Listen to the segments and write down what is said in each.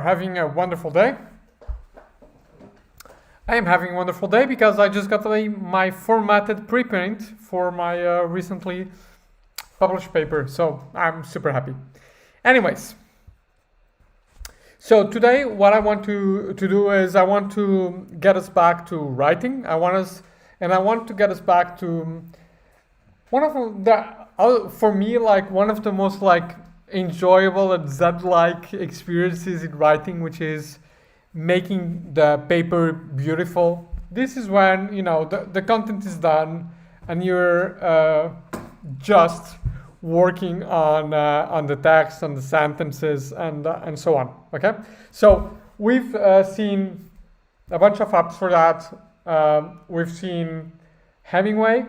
Having a wonderful day. I am having a wonderful day because I just got my formatted preprint for my recently published paper, so I'm super happy. Anyways, so today what I want to do is I want to get us back to writing. I want to get us back to one of the for me, like one of the most enjoyable and Zen-like experiences in writing, which is making the paper beautiful. This is when the content is done and you're just working on the text, on the sentences, and so on. Okay, so we've seen a bunch of apps for that. We've seen Hemingway,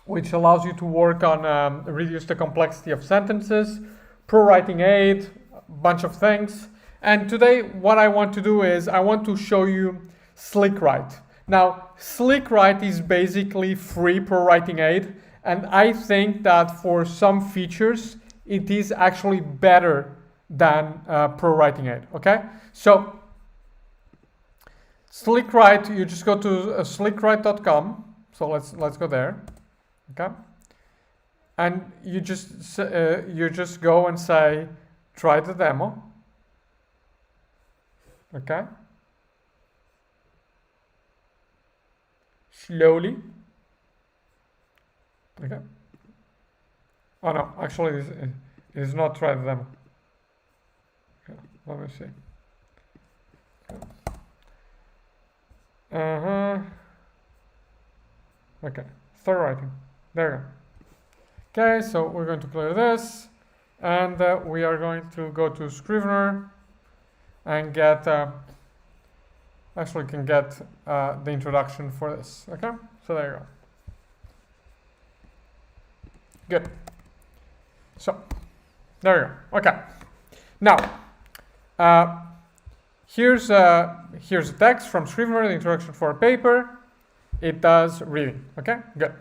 which allows you to work on reduce the complexity of sentences, Pro Writing Aid, a bunch of things. And today what I want to do is I want to show you SlickWrite. Now, SlickWrite is basically free Pro Writing Aid, and I think that for some features it is actually better than Pro Writing Aid. Okay, so SlickWrite, you just go to slickwrite.com. So let's go there. Okay, and you just go and say try the demo. Okay, slowly. Okay, oh no, actually it is not try the demo. Okay, let me see. Okay. Okay, start writing. There you go. Okay, so we're going to clear this, and we are going to go to Scrivener and get, actually can get the introduction for this. Okay, so there you go. Good. So there you go. Okay. Now, here's a text from Scrivener, the introduction for a paper. It does reading. Okay, good.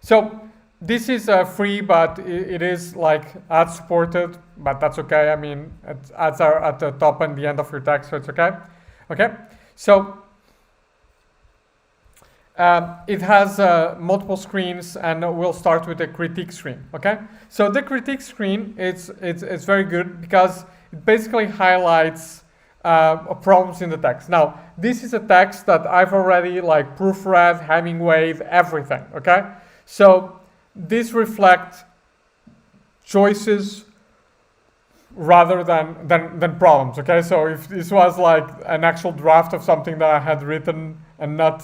So this is free, but it is ad supported, but that's okay. I mean, ads are at the top and the end of your text, so it's okay. Okay, so it has multiple screens, and we'll start with the critique screen. Okay, so the critique screen it's very good because it basically highlights problems in the text. Now, this is a text that I've already proofread, Hemingway, everything. Okay, so this reflects choices rather than problems. Okay, so if this was an actual draft of something that I had written and not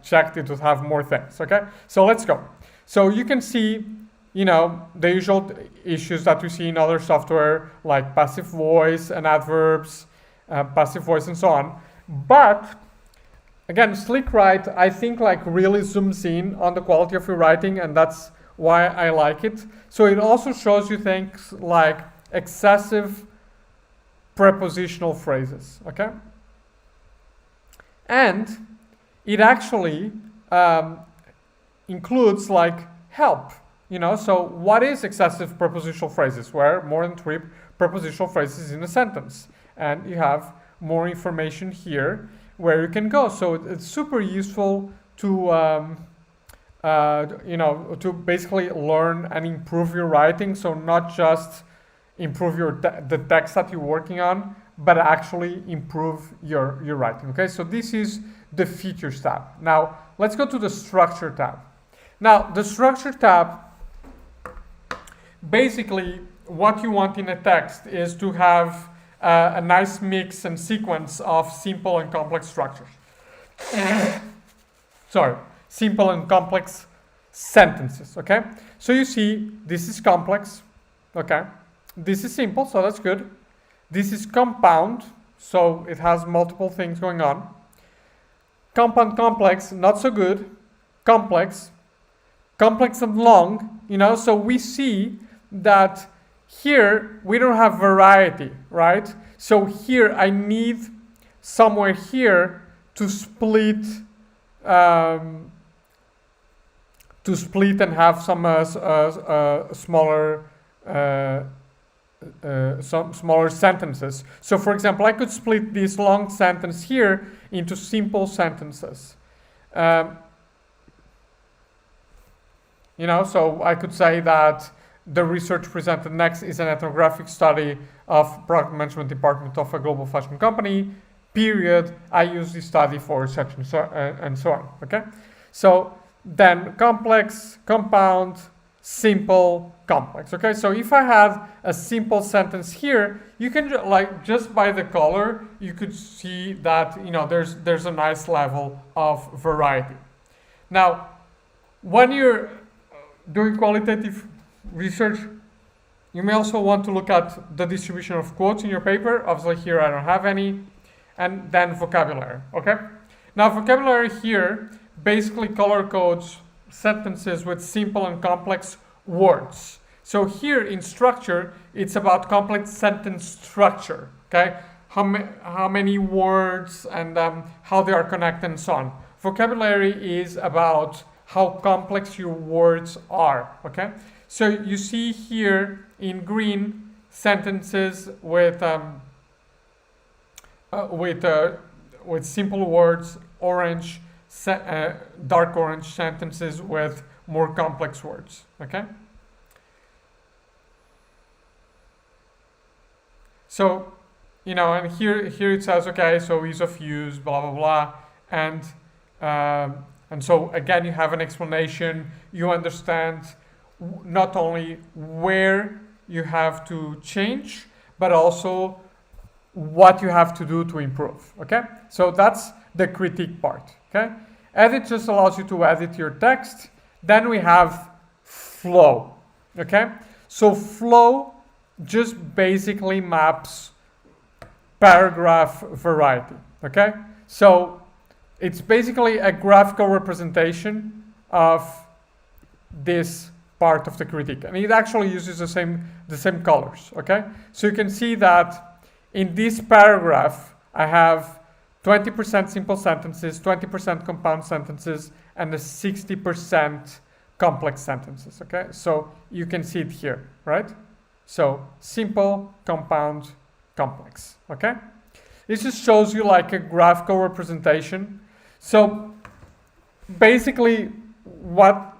checked, it would have more things. Okay, so let's go. So you can see the usual issues that we see in other software, like passive voice and adverbs, passive voice and so on. But again, SlickWrite, I think really zooms in on the quality of your writing, and that's why I like it. So it also shows you things like excessive prepositional phrases, okay? And it actually includes help, so what is excessive prepositional phrases? Where more than 3 prepositional phrases in a sentence. And you have more information here where you can go. So it's super useful to to basically learn and improve your writing. So not just improve the text that you're working on, but actually improve your writing. Okay, so this is the features tab. Now let's go to the structure tab. Now the structure tab, basically what you want in a text is to have a nice mix and sequence of simple and complex structures. Sorry, simple and complex sentences. Okay, so you see this is complex. Okay, this is simple, so that's good. This is compound, so it has multiple things going on. Compound complex, not so good. Complex and long, so we see that here we don't have variety, right? So here I need somewhere here to split and have some smaller some smaller sentences. So for example, I could split this long sentence here into simple sentences. You know, so I could say that the research presented next is an ethnographic study of product management department of a global fashion company, period. I use this study for such and so on, okay? So then complex, compound, simple, complex, okay? So if I had a simple sentence here, you can like just by the color, you could see that, you know, there's a nice level of variety. Now, when you're doing qualitative research, you may also want to look at the distribution of quotes in your paper. Obviously here I don't have any. And then vocabulary, okay? Now vocabulary here basically color codes sentences with simple and complex words. So here in structure, it's about complex sentence structure, okay? How many words and how they are connected and so on. Vocabulary is about how complex your words are, okay? So you see here in green sentences with simple words, orange, dark orange sentences with more complex words, okay? So, you know, and here it says, okay, so ease of use, blah, blah, blah, and so again, you have an explanation. You understand not only where you have to change, but also what you have to do to improve, okay? So that's the critique part, okay? Edit just allows you to edit your text. Then we have flow, okay? So flow just basically maps paragraph variety, okay? So it's basically a graphical representation of this part of the critique, and it actually uses the same colors, okay? So you can see that in this paragraph I have 20% simple sentences, 20% compound sentences, and 60% complex sentences, okay? So you can see it here, right? So simple, compound, complex, okay? This just shows you like a graphical representation. So basically what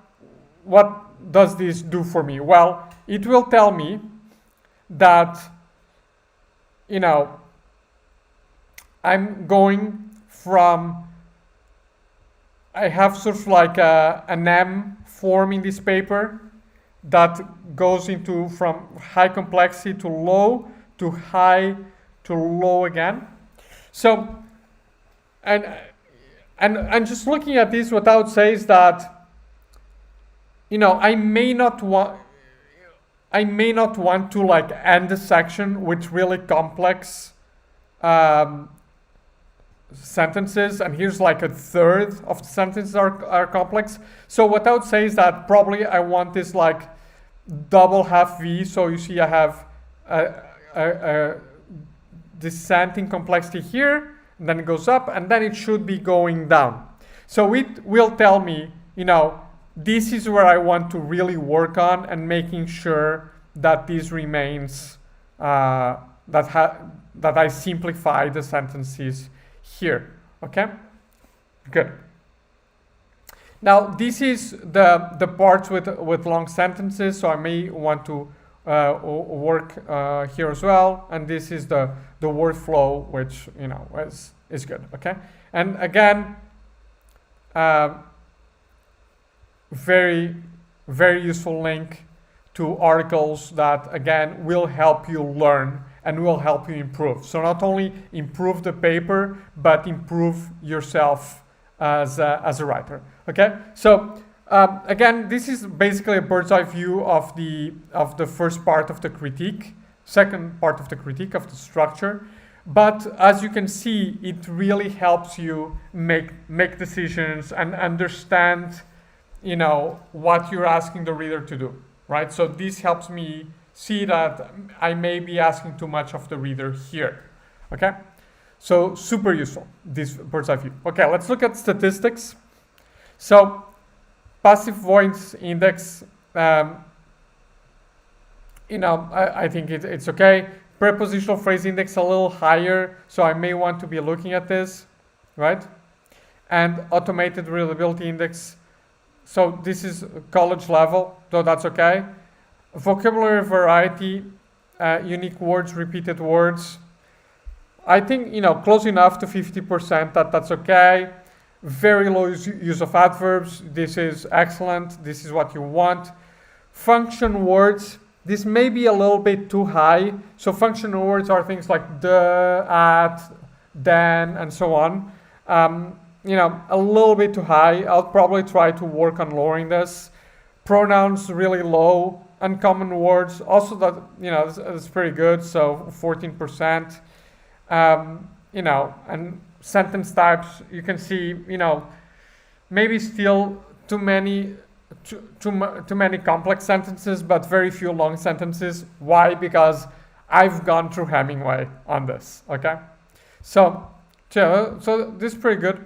does this do for me? Well, it will tell me that, you know, I'm going from, I have sort of like an M form in this paper that goes into from high complexity to low to high to low again. So, and just looking at this, what I would say is that, you know, I may not want to like end the section with really complex sentences, and here's like a third of the sentences are complex. So what I would say is that probably I want this like double half V. So you see I have a descending complexity here, and then it goes up, and then it should be going down. So it will tell me, you know, this is where I want to really work on, and making sure that this remains, that I simplify the sentences here, okay? Good. Now this is the parts with long sentences, so I may want to work here as well, and this is the word flow, which, you know, is good, okay? And again, very, very useful link to articles that again will help you learn and will help you improve. So not only improve the paper, but improve yourself as a writer, okay? So again, this is basically a bird's eye view of the first part of the critique, second part of the critique of the structure. But as you can see, it really helps you make decisions and understand, you know, what you're asking the reader to do, right? So this helps me see that I may be asking too much of the reader here, okay? So super useful, this bird's eye view. Okay, let's look at statistics. So passive voice index I think it's okay. Prepositional phrase index a little higher, so I may want to be looking at this, right? And automated readability index. So this is college level, so that's okay. Vocabulary variety, unique words, repeated words. I think, close enough to 50% that's okay. Very low use of adverbs. This is excellent. This is what you want. Function words. This may be a little bit too high. So functional words are things like the, at, then, and so on. A little bit too high. I'll probably try to work on lowering this. Pronouns really low. Uncommon words also that's pretty good. So 14%. And sentence types, you can see, maybe still too many complex sentences, but very few long sentences. Why? Because I've gone through Hemingway on this. Okay, so this is pretty good,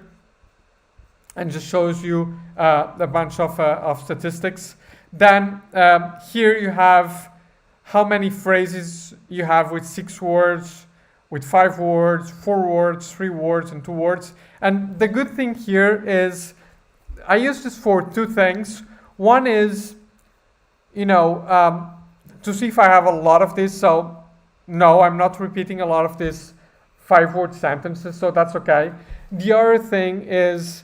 and just shows you a bunch of statistics. Then here you have how many phrases you have with 6 words, with 5 words, 4 words, 3 words, and 2 words. And the good thing here is I use this for 2 things. One is, to see if I have a lot of this. So no, I'm not repeating a lot of these 5-word sentences, so that's okay. The other thing is,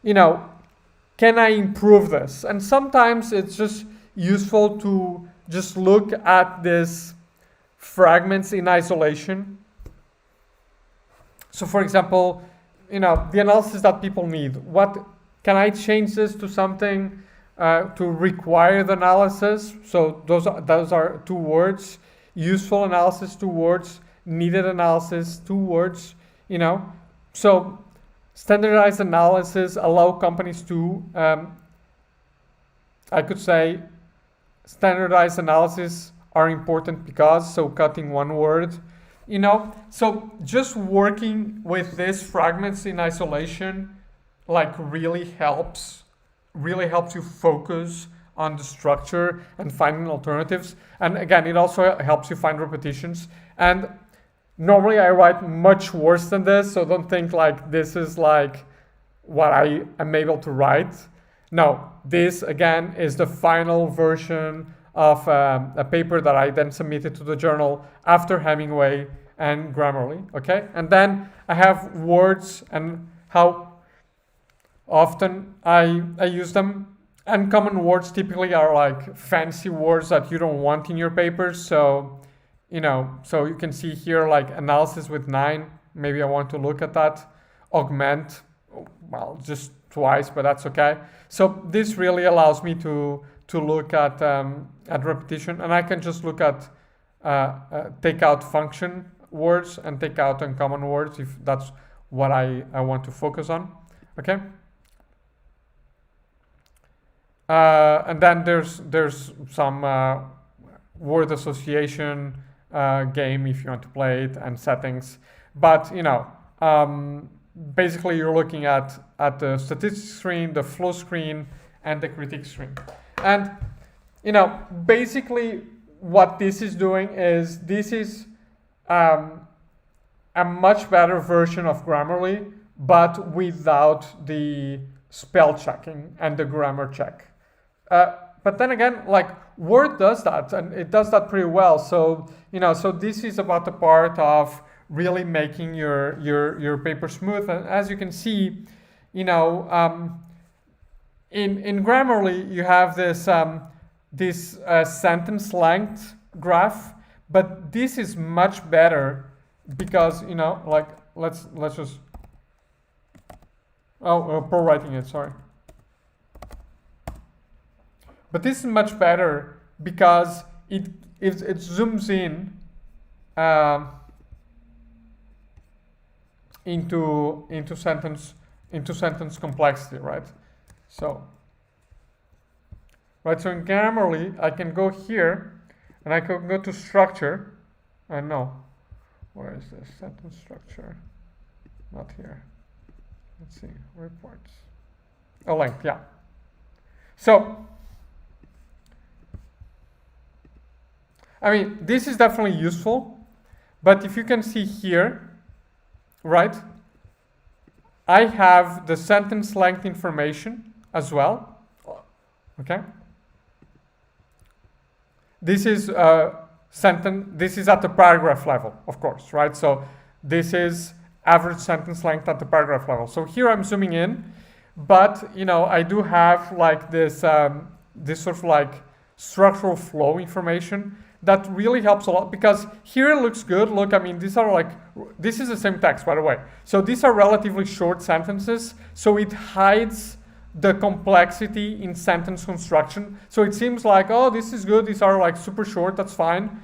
can I improve this? And sometimes it's just useful to just look at these fragments in isolation. So for example, the analysis that people need. What can I change this to something to require the analysis? So those are 2 words. Useful analysis, 2 words. Needed analysis, 2 words. So standardized analysis allow companies to, I could say, standardized analysis are important because, so cutting 1 word, so just working with these fragments in isolation, really helps you focus on the structure and finding alternatives. And again, it also helps you find repetitions. And normally I write much worse than this, so don't think this is what I am able to write. No, this again is the final version of a paper that I then submitted to the journal after Hemingway and Grammarly, okay? And then I have words and how often I use them. Uncommon words typically are fancy words that you don't want in your papers. So, so you can see here analysis with 9. Maybe I want to look at that. Augment, well, just twice, but that's okay. So this really allows me to look at repetition, and I can just look at take out function words and take out uncommon words if that's what I want to focus on. Okay. And then there's some word association game if you want to play it, and settings. But basically you're looking at the statistics screen, the flow screen, and the critique screen. And basically what this is doing is this is a much better version of Grammarly, but without the spell checking and the grammar check. But then again, Word does that, and it does that pretty well. So so this is about the part of really making your paper smooth. And as you can see, in Grammarly you have this sentence length graph, but this is much better because let's just pro writing it, sorry. But this is much better because it zooms in into sentence complexity, right? So in Grammarly, I can go here and I can go to structure. No, where is this sentence structure? Not here. Let's see, reports. Oh, length, yeah. So I mean, this is definitely useful, but if you can see here, right, I have the sentence length information as well, okay? This is this is at the paragraph level, of course, right? So this is average sentence length at the paragraph level. So here I'm zooming in, but you know, I do have like this this sort of like structural flow information that really helps a lot, because here it looks good. Look, I mean, these are like, this is the same text, by the way. So these are relatively short sentences, so it hides the complexity in sentence construction. So it seems like, oh, this is good, these are like super short, that's fine.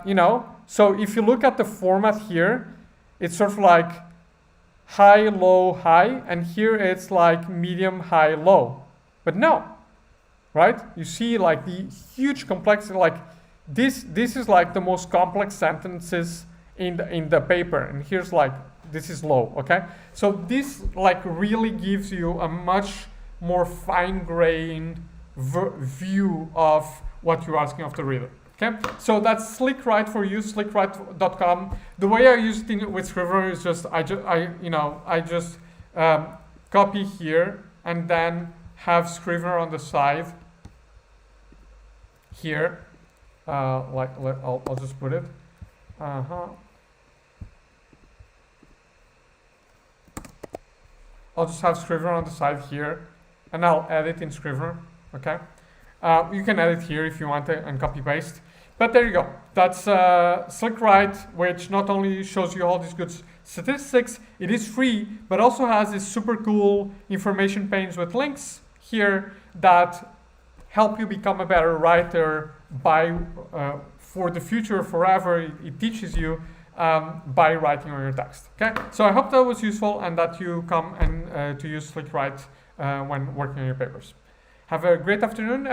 You know, so if you look at the format here, it's sort of like high, low, high, and here it's like medium, high, low. But no, right? You see like the huge complexity, like this is like the most complex sentences in the paper, and here's like, this is low, okay? So this like really gives you a much more fine-grained view of what you're asking of the reader, okay? So that's SlickWrite for you, slickwrite.com. The way I use it with Scrivener is just, I just copy here and then have Scrivener on the side here. I'll just put it. I'll just have Scrivener on the side here, and I'll edit in Scrivener, okay? You can edit here if you want to and copy paste. But there you go. That's SlickWrite, which not only shows you all these good statistics, it is free, but also has this super cool information panes with links here that help you become a better writer by for the future, forever. It teaches you by writing on your text. Okay, so I hope that was useful and that you come and to use SlickWrite when working on your papers. Have a great afternoon.